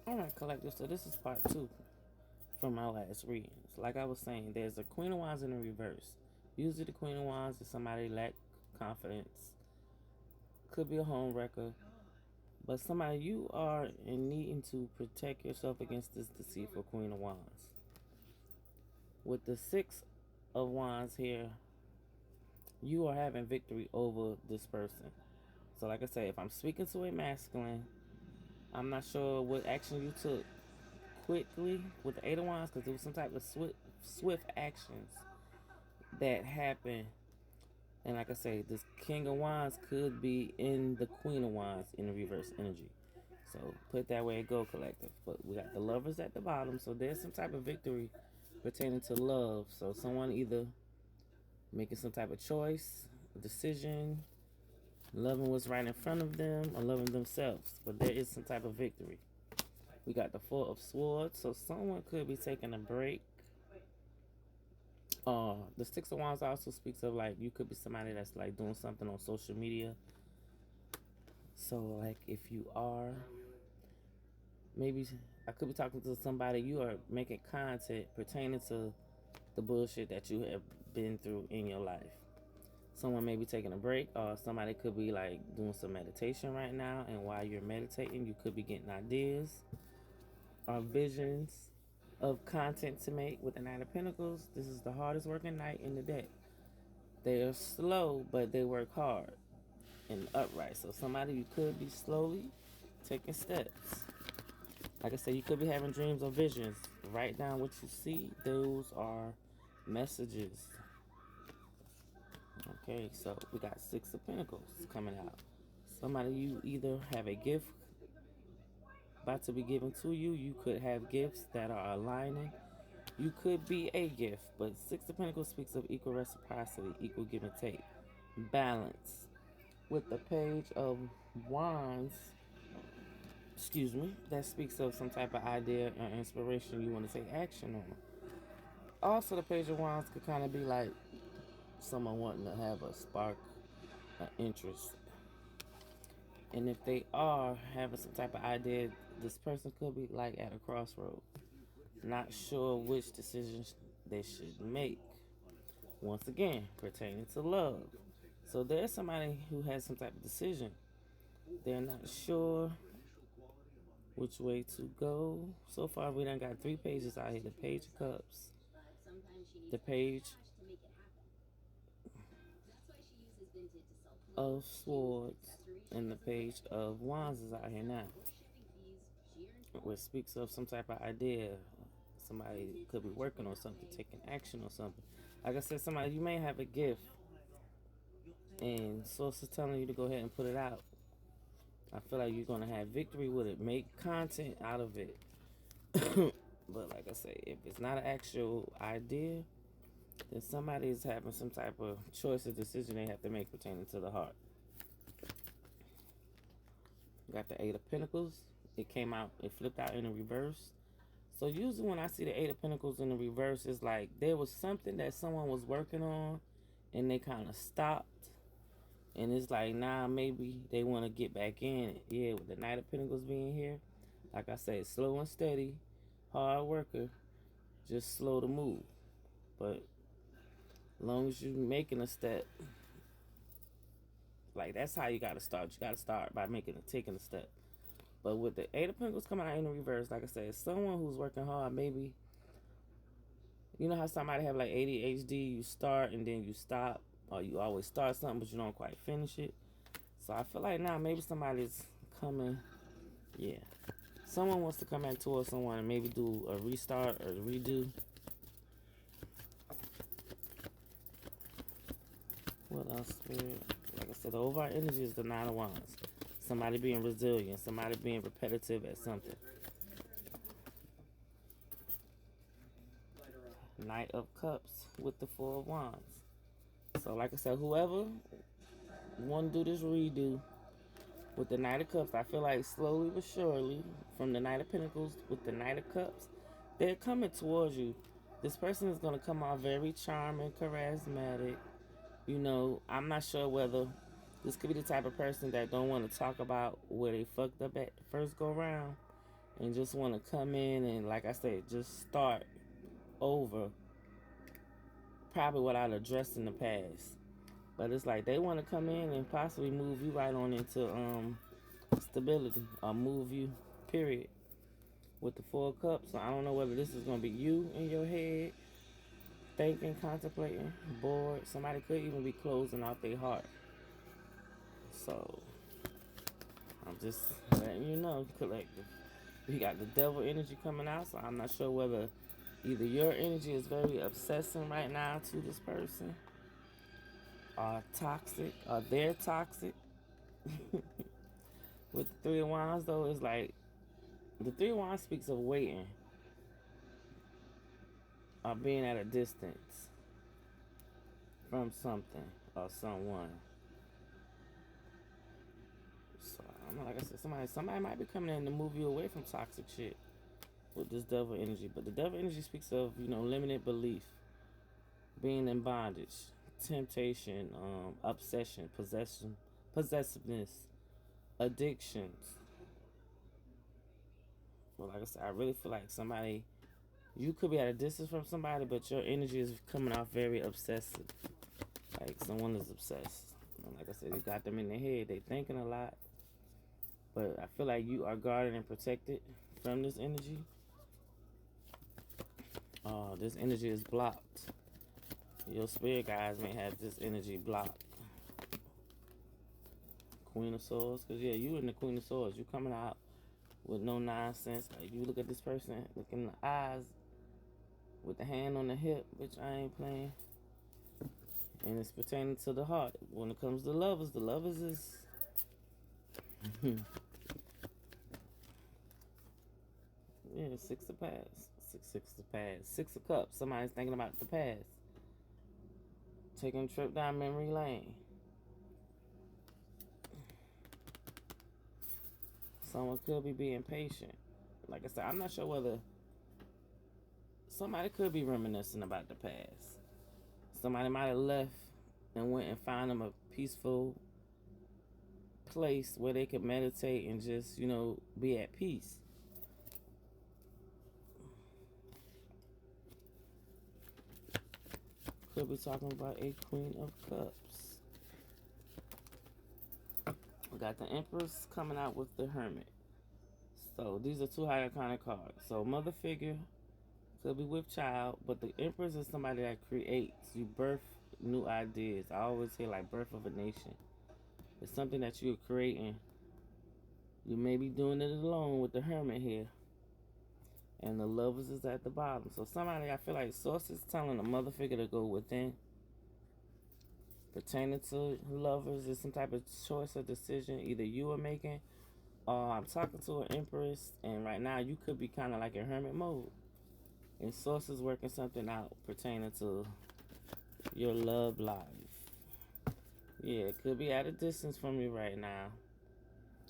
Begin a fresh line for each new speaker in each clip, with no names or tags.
Alright, collective, so this is part 2 from my last readings. Like I was saying, there's a Queen of Wands in the reverse. Usually the Queen of Wands is somebody lack confidence. Could be a home wrecker. But somebody you are in needing to protect yourself against this deceitful Queen of Wands. With the Six of Wands here, you are having victory over this person. So like I say, if I'm speaking to a masculine, I'm not sure what action you took quickly with the Eight of Wands, because there was some type of swift actions that happened. And like I say, this King of Wands could be in the Queen of Wands in the reverse energy. So put that way it go, collective. But we got the Lovers at the bottom, so there's some type of victory pertaining to love. So someone either making some type of choice, decision, loving what's right in front of them, or loving themselves. But there is some type of victory. We got the Four of Swords, so someone could be taking a break. The Six of Wands also speaks of like you could be somebody that's like doing something on social media. So like if you are, maybe I could be talking to somebody, you are making content pertaining to the bullshit that you have been through in your life. Someone may be taking a break, or somebody could be like doing some meditation right now, and while you're meditating, you could be getting ideas or visions of content to make with the Nine of Pentacles. This is the hardest working knight in the deck. They are slow, but they work hard and upright. So somebody, you could be slowly taking steps. Like I said, you could be having dreams or visions. Write down what you see. Those are messages. Okay, so we got Six of Pentacles coming out. Somebody, you either have a gift about to be given to you. You could have gifts that are aligning. You could be a gift, but Six of Pentacles speaks of equal reciprocity, equal give and take, balance. With the Page of Wands, excuse me, that speaks of some type of idea or inspiration you want to take action on. Also, the Page of Wands could kind of be like someone wanting to have a spark, an interest. And if they are having some type of idea, this person could be like at a crossroad, not sure which decisions they should make. Once again, pertaining to love. So there's somebody who has some type of decision. They're not sure which way to go. So far, we done got 3 pages out here. The Page of Cups, the Page of Swords, and the Page of Wands is out here now, which speaks of some type of idea. Somebody could be working on something, taking action on something. Like I said, somebody, you may have a gift, and source is telling you to go ahead and put it out. I feel like you're going to have victory with it. Make content out of it. But like I say, if it's not an actual idea, then somebody is having some type of choice or decision they have to make pertaining to the heart. Got the Eight of Pentacles. It came out, it flipped out in the reverse. So usually when I see the Eight of Pentacles in the reverse, it's like there was something that someone was working on and they kind of stopped. And it's like, nah, maybe they want to get back in it. Yeah, with the Knight of Pentacles being here, like I said, slow and steady, hard worker, just slow to move. But as long as you're making a step, like that's how you got to start. You got to start by taking a step. But with the Eight of Pentacles coming out in the reverse, like I said, someone who's working hard, maybe, you know how somebody have like ADHD, you start and then you stop, or you always start something but you don't quite finish it. So I feel like now maybe somebody's coming, yeah. Someone wants to come back towards someone and maybe do a restart or a redo. What else, Spirit? Like I said, the overall energy is the Nine of Wands. Somebody being resilient, somebody being repetitive at something. Knight of Cups with the Four of Wands. So like I said, whoever want to do this redo with the Knight of Cups, I feel like slowly but surely, from the Knight of Pentacles with the Knight of Cups, they're coming towards you. This person is going to come off very charming, charismatic. You know, I'm not sure whether this could be the type of person that don't want to talk about where they fucked up at the first go round. and just want to come in and, like I said, just start over, probably without addressing the past. But it's like they want to come in and possibly move you right on into stability, or move you, period, with the Four of Cups. So I don't know whether this is going to be you in your head, thinking, contemplating, bored. Somebody could even be closing off their heart. So I'm just letting you know, collective. We got the devil energy coming out, so I'm not sure whether either your energy is very obsessing right now to this person, or toxic, or they're toxic. With the Three of Wands, though, it's like the Three of Wands speaks of waiting, or being at a distance from something or someone. So I don't know, like I said, somebody might be coming in to move you away from toxic shit with this devil energy. But the devil energy speaks of, limited belief, being in bondage, temptation, obsession, possessiveness, addictions. But like I said, I really feel like you could be at a distance from somebody, but your energy is coming off very obsessive. Like someone is obsessed. And like I said, you got them in their head. They thinking a lot. But I feel like you are guarded and protected from this energy. This energy is blocked. Your spirit guides may have this energy blocked. Queen of Swords. Because, yeah, you and the Queen of Swords. You coming out with no nonsense. Like, you look at this person, look in the eyes, with the hand on the hip, bitch, I ain't playing. And it's pertaining to the heart. When it comes to lovers, the lovers is... yeah, Six of Past. Six of Past. Six of Cups. Somebody's thinking about the past. Taking a trip down memory lane. Someone could be being patient. Like I said, I'm not sure whether somebody could be reminiscing about the past. Somebody might have left and went and found them a peaceful place where they could meditate and just, be at peace. Could be talking about a Queen of Cups. We got the Empress coming out with the Hermit. So these are two higher kind of cards. So mother figure could be with child, but the Empress is somebody that creates. You birth new ideas. I always say like birth of a nation. It's something that you're creating. You may be doing it alone with the Hermit here. And the Lovers is at the bottom. So somebody, I feel like Source is telling the mother figure to go within. Pertaining to lovers is some type of choice or decision either you are making, or I'm talking to an Empress, and right now you could be kind of like in hermit mode. And Source is working something out pertaining to your love life. Yeah, it could be at a distance from you right now.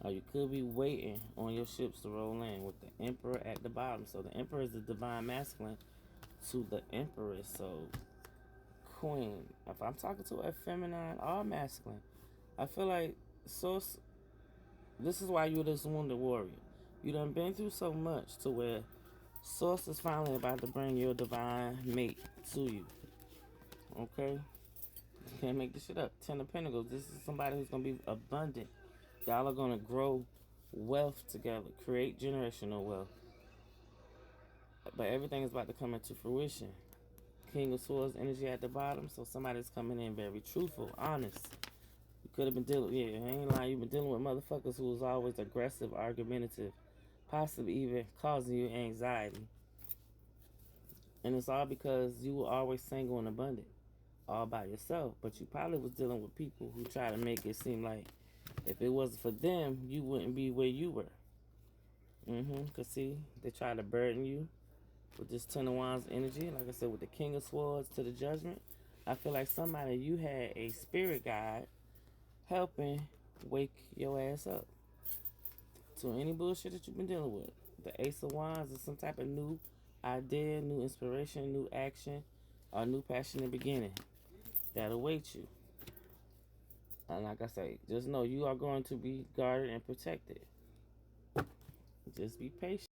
Or you could be waiting on your ships to roll in with the Emperor at the bottom. So the Emperor is the divine masculine to the Empress. So Queen, if I'm talking to a feminine or masculine, I feel like Source, this is why you're this wounded warrior. You done been through so much to where Source is finally about to bring your divine mate to you. Okay? You can't make this shit up. Ten of Pentacles. This is somebody who's going to be abundant. Y'all are going to grow wealth together. Create generational wealth. But everything is about to come into fruition. King of Swords energy at the bottom. So somebody's coming in very truthful, honest. You could have been dealing, yeah, I ain't lying. You've been dealing with motherfuckers who was always aggressive, argumentative, possibly even causing you anxiety. And it's all because you were always single and abundant, all by yourself. But you probably was dealing with people who try to make it seem like if it wasn't for them, you wouldn't be where you were. Cause see, they try to burden you with this Ten of Wands energy. Like I said, with the King of Swords to the Judgment, I feel like somebody, you had a spirit guide helping wake your ass up to any bullshit that you've been dealing with. The Ace of Wands is some type of new idea, new inspiration, new action, or new passionate beginning that awaits you. And like I say, just know you are going to be guarded and protected. Just be patient.